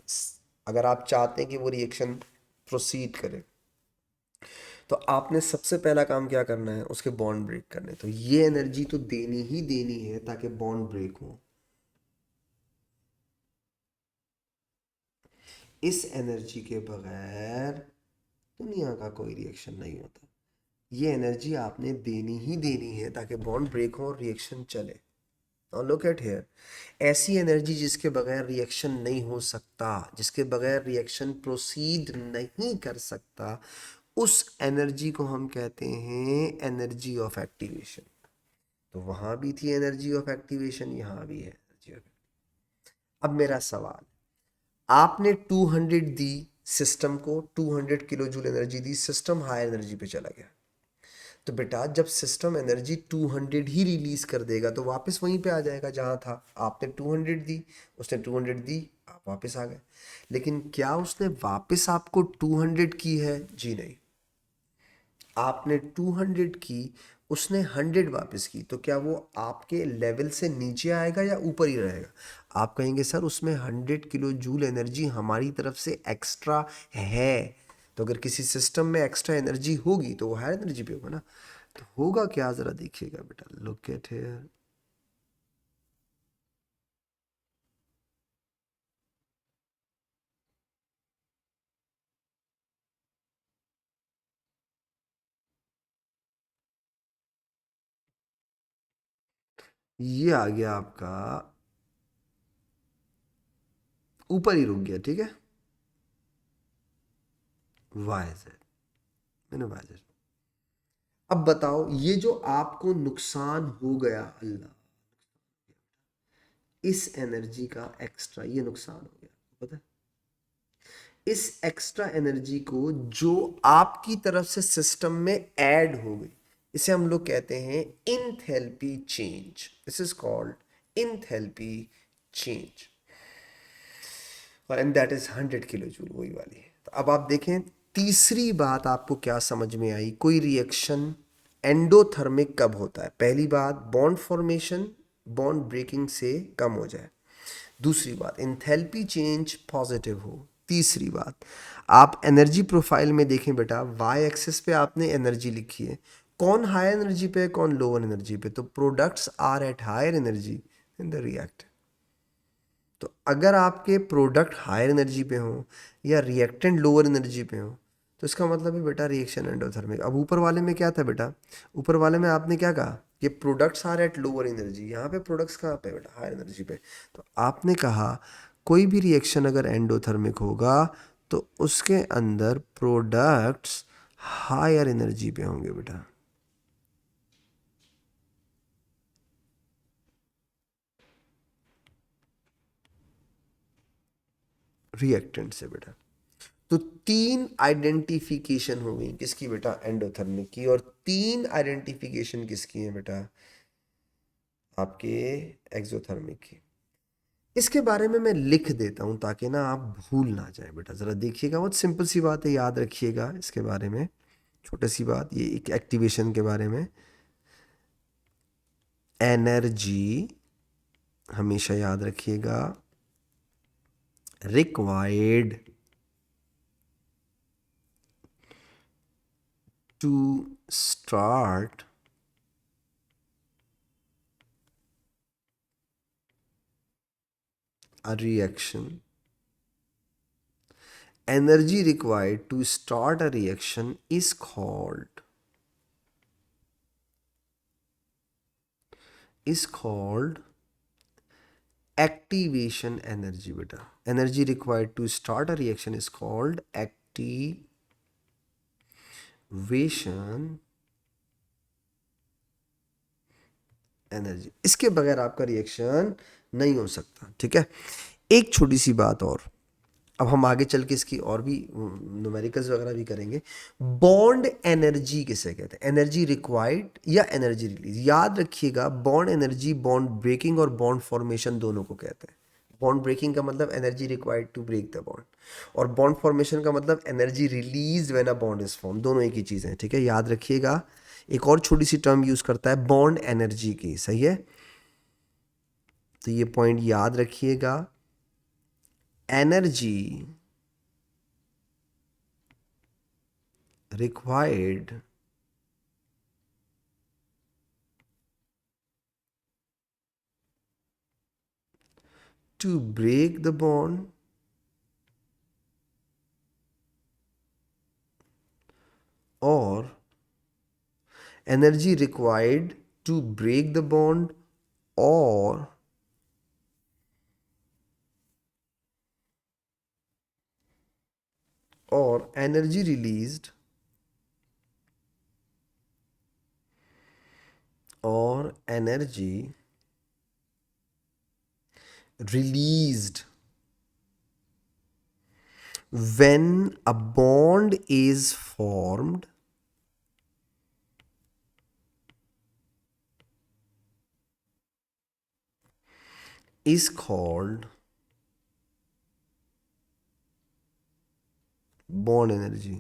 अगर आप चाहते हैं कि वो रिएक्शन प्रोसीड करे, तो आपने सबसे पहला काम क्या करना है, उसके बॉन्ड ब्रेक करने। तो ये एनर्जी तो देनी ही देनी है ताकि बॉन्ड ब्रेक हो। इस एनर्जी के बगैर दुनिया का कोई रिएक्शन नहीं होता। ये एनर्जी आपने देनी ही देनी है ताकि बॉन्ड ब्रेक हो और रिएक्शन चले। और लुक एट हियर, ऐसी एनर्जी जिसके बगैर रिएक्शन नहीं हो सकता, जिसके बगैर रिएक्शन प्रोसीड नहीं कर सकता, उस एनर्जी को हम कहते हैं एनर्जी ऑफ एक्टिवेशन। तो वहां भी थी एनर्जी ऑफ एक्टिवेशन, यहां भी है एनर्जी ऑफ। अब मेरा सवाल, आपने 200 दी सिस्टम को, 200 किलो जूल एनर्जी दी, सिस्टम हाई एनर्जी पे चला गया। तो बेटा जब सिस्टम एनर्जी 200 ही रिलीज कर देगा तो वापस वहीं पे आ जाएगा जहां था। आपने 200 दी, उसने 200 दी, आप वापस आ गए। लेकिन क्या उसने वापस आपको 200 की है? जी नहीं। आपने 200 की, उसने 100 वापस की, तो क्या वो आपके लेवल से नीचे आएगा या ऊपर ही रहेगा? आप कहेंगे सर उसमें 100 किलो जूल एनर्जी हमारी तरफ से एक्स्ट्रा है। तो अगर किसी सिस्टम में एक्स्ट्रा एनर्जी होगी तो वो हायर एनर्जी पे होगा ना। तो होगा क्या, जरा देखिएगा बेटा, लुक एट हियर। ये आ गया आपका, ऊपर ही रुक गया, ठीक है, वाई जेड, मैंने वाई जेड। अब बताओ, ये जो आपको नुकसान हो गया अल्लाह, इस एनर्जी का एक्स्ट्रा ये नुकसान हो गया, पता है? इस एक्स्ट्रा एनर्जी को जो आपकी तरफ से सिस्टम में ऐड हो गई, इसे हम लोग कहते हैं enthalpy change. This is called enthalpy change, और and that is 100 kilo joule, वही वाली है। तो अब आप देखें, तीसरी बात आपको क्या समझ में आई, कोई रिएक्शन एंडोथर्मिक कब होता है? पहली बात, बॉन्ड फॉर्मेशन बॉन्ड ब्रेकिंग से कम हो जाए। दूसरी बात, इंथैल्पी चेंज पॉजिटिव हो। तीसरी बात, आप एनर्जी प्रोफाइल में देखें बेटा, वाई एक्सिस पे आपने एनर्जी लिखी है, कौन हाई एनर्जी पे है, कौन लोअर एनर्जी पे, तो products are at higher energy in the react. तो अगर आपके प्रोडक्ट हायर एनर्जी पे हो या रिएक्टेंट लोअर एनर्जी पे हो, तो इसका मतलब है बेटा रिएक्शन एंडोथर्मिक। अब ऊपर वाले में क्या था बेटा, ऊपर वाले में आपने क्या कहा कि products are at lower energy, यहाँ पे प्रोडक्ट्स कहाँ पे बेटा, हायर एनर्जी पे। तो आपने कहा कोई भी रिएक्शन अगर एंडोथर्मिक होगा तो उसके अंदर प्रोडक्ट्स हायर एनर्जी पे होंगे बेटा, रिएक्टेंट से बेटा। तो तीन आइडेंटिफिकेशन हो गई किसकी बेटा, एंडोथर्मिक की, और तीन आइडेंटिफिकेशन किसकी है बेटा, आपके एक्सोथर्मिक की। इसके बारे में मैं लिख देता हूं ताकि ना आप भूल ना जाए बेटा, जरा देखिएगा, बहुत सिंपल सी बात है, याद रखिएगा इसके बारे में, छोटी सी बात, ये एक एक्टिवेशन के बारे में। एनर्जी हमेशा याद रखिएगा, required to start a reaction, energy required to start a reaction is called activation energy बेटा। energy required to start a reaction is called activation energy। इसके बगैर आपका रिएक्शन नहीं हो सकता, ठीक है। एक छोटी सी बात और, अब हम आगे चल के इसकी और भी न्यूमेरिकल्स वगैरह भी करेंगे। बॉन्ड एनर्जी किसे कहते हैं, एनर्जी रिक्वायर्ड या एनर्जी रिलीज। याद रखिएगा, बॉन्ड एनर्जी बॉन्ड ब्रेकिंग और बॉन्ड फॉर्मेशन दोनों को कहते हैं। बॉन्ड ब्रेकिंग का मतलब energy required to break the bond, और बॉन्ड फॉर्मेशन का मतलब energy release when a bond is form, दोनों एक ही चीज़ है, ठीक है, याद रखिएगा। एक और छोटी सी टर्म यूज करता है बॉन्ड एनर्जी की, सही है, तो ये पॉइंट याद रखिएगा। Energy required to break the bond or energy required to break the bond or energy released or energy released when a bond is formed is called bond energy,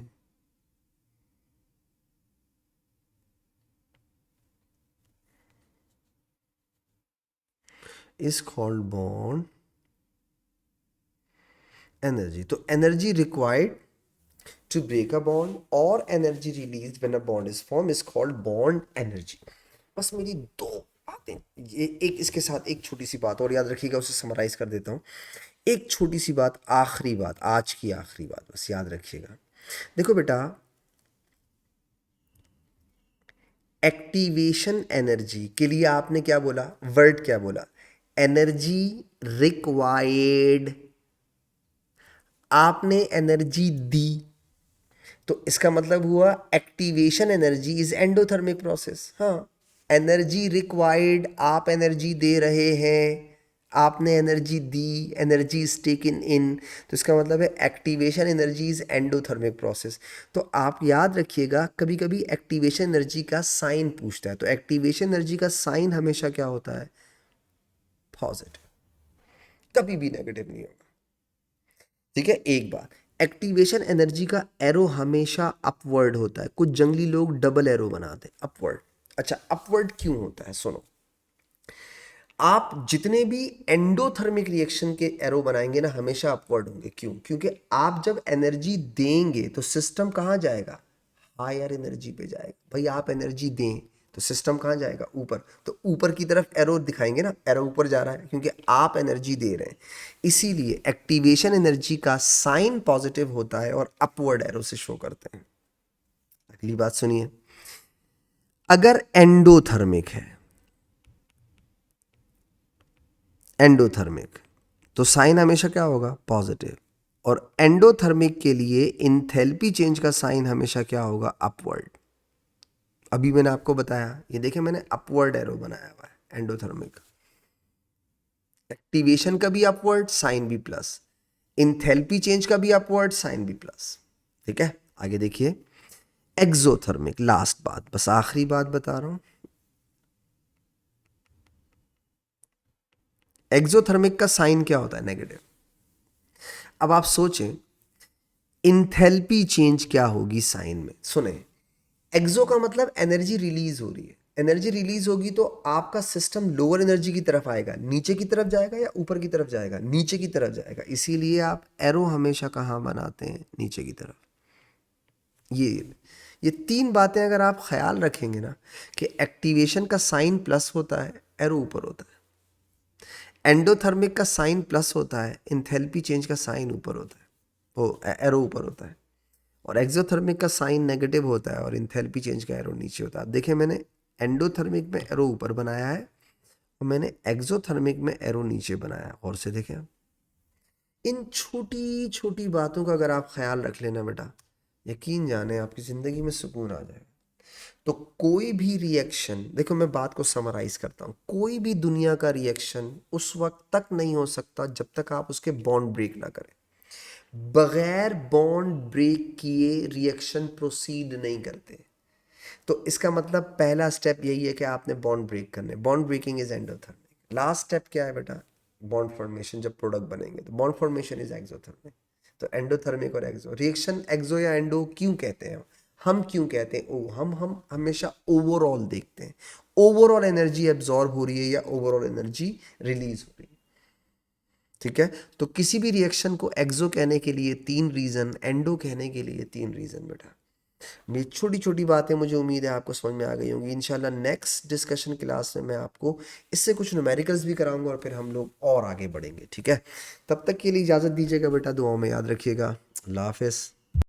is called bond energy। तो energy required to break a bond or energy released when a bond is formed is called bond energy. बस मेरी दो बातें, ये एक इसके साथ एक छोटी सी बात और याद रखिएगा, उसे समराइज कर देता हूँ। एक छोटी सी बात, आखिरी बात, आज की आखिरी बात बस याद रखिएगा। देखो बेटा, एक्टिवेशन एनर्जी के लिए आपने क्या बोला, वर्ड क्या बोला, एनर्जी रिक्वायर्ड। आपने एनर्जी दी, तो इसका मतलब हुआ activation energy is endothermic process. हाँ, एनर्जी रिक्वायर्ड, आप एनर्जी दे रहे हैं, आपने energy the, energy is taken इन, तो इसका मतलब है activation energy is endothermic process. तो आप याद रखिएगा, कभी कभी एक्टिवेशन एनर्जी का साइन पूछता है, तो एक्टिवेशन एनर्जी का साइन हमेशा क्या होता है, पॉजिटिव, कभी भी नेगेटिव नहीं होगा। ठीक है, एक बात, एक्टिवेशन एनर्जी का एरो हमेशा अपवर्ड होता है। कुछ जंगली लोग डबल एरो बनाते हैं, अपवर्ड। अच्छा, अपवर्ड क्यों होता है, सुनो। आप जितने भी एंडोथर्मिक रिएक्शन के एरो बनाएंगे ना, हमेशा अपवर्ड होंगे। क्यों? क्योंकि आप जब एनर्जी देंगे तो सिस्टम कहाँ जाएगा, हायर एनर्जी पे जाएगा। भाई आप एनर्जी दें तो सिस्टम कहाँ जाएगा, ऊपर। तो ऊपर की तरफ एरो दिखाएंगे ना, एरो ऊपर जा रहा है क्योंकि आप एनर्जी दे रहे हैं। इसीलिए एक्टिवेशन एनर्जी का साइन पॉजिटिव होता है और अपवर्ड एरो से शो करते हैं। अगली बात सुनिए, अगर एंडोथर्मिक है, एंडोथर्मिक, तो साइन हमेशा क्या होगा, पॉजिटिव। और एंडोथर्मिक के लिए इंथैल्पी चेंज का साइन हमेशा क्या होगा, अपवर्ड। अभी मैंने आपको बताया, ये देखें मैंने अपवर्ड एरो बनाया हुआ है एंडोथर्मिक। एक्टिवेशन का भी अपवर्ड, साइन भी प्लस। इंथैल्पी चेंज का भी अपवर्ड, साइन भी प्लस। ठीक है, आगे देखिए, एक्सोथर्मिक, लास्ट बात, बस आखिरी बात बता रहा हूं। एक्सोथर्मिक का साइन क्या होता है, नेगेटिव। अब आप सोचें इंथैल्पी चेंज क्या होगी साइन में। सुने, एक्सो का मतलब एनर्जी रिलीज हो रही है। एनर्जी रिलीज होगी तो आपका सिस्टम लोअर एनर्जी की तरफ आएगा, नीचे की तरफ जाएगा या ऊपर की तरफ जाएगा, नीचे की तरफ जाएगा। इसीलिए आप एरो हमेशा कहाँ बनाते हैं, नीचे की तरफ। ये तीन बातें अगर आप ख्याल रखेंगे ना, कि एक्टिवेशन का साइन प्लस होता है, एरो ऊपर होता है। एंडोथर्मिक का साइन प्लस होता है, इंथैल्पी चेंज का साइन ऊपर होता है, वो एरो ऊपर होता है। और एक्सोथर्मिक का साइन नेगेटिव होता है और इंथैल्पी चेंज का एरो नीचे होता है। अब देखिए, मैंने एंडोथर्मिक में एरो ऊपर बनाया है और मैंने एक्सोथर्मिक में एरो नीचे बनाया है। और से देखें, इन छोटी छोटी बातों का अगर आप ख्याल रख लेना बेटा, यकीन जाने आपकी ज़िंदगी में सुकून आ जाएगा। तो कोई भी रिएक्शन, देखो मैं बात को समराइज करता हूँ, कोई भी दुनिया का रिएक्शन उस वक्त तक नहीं हो सकता जब तक आप उसके बॉन्ड ब्रेक ना करें। बगैर बॉन्ड ब्रेक किए रिएक्शन प्रोसीड नहीं करते। तो इसका मतलब पहला स्टेप यही है कि आपने बॉन्ड ब्रेक करने, bond breaking is endothermic. Last step क्या है बेटा, बॉन्ड फॉर्मेशन। जब प्रोडक्ट बनेंगे तो बॉन्ड फॉर्मेशन इज एक्सोथर्मिक। तो एंडोथर्मिक और एक्सो रिएक्शन, एक्सो या एंडो क्यों कहते हैं हम क्यों कहते हैं ओ, हम हमेशा ओवरऑल देखते हैं, ओवरऑल एनर्जी एब्जॉर्ब हो रही है या ओवरऑल एनर्जी रिलीज हो रही है। ठीक है, तो किसी भी रिएक्शन को एक्सो कहने के लिए तीन रीजन, एंडो कहने के लिए तीन रीजन बेटा। मेरी छोटी छोटी बातें मुझे उम्मीद है आपको समझ में आ गई होंगी। इंशाल्लाह नेक्स्ट डिस्कशन क्लास में मैं आपको इससे कुछ न्यूमेरिकल्स भी कराऊंगा और फिर हम लोग और आगे बढ़ेंगे। ठीक है, तब तक के लिए इजाज़त दीजिएगा बेटा, दुआओं में याद रखिएगा। अल्लाह हाफिज़।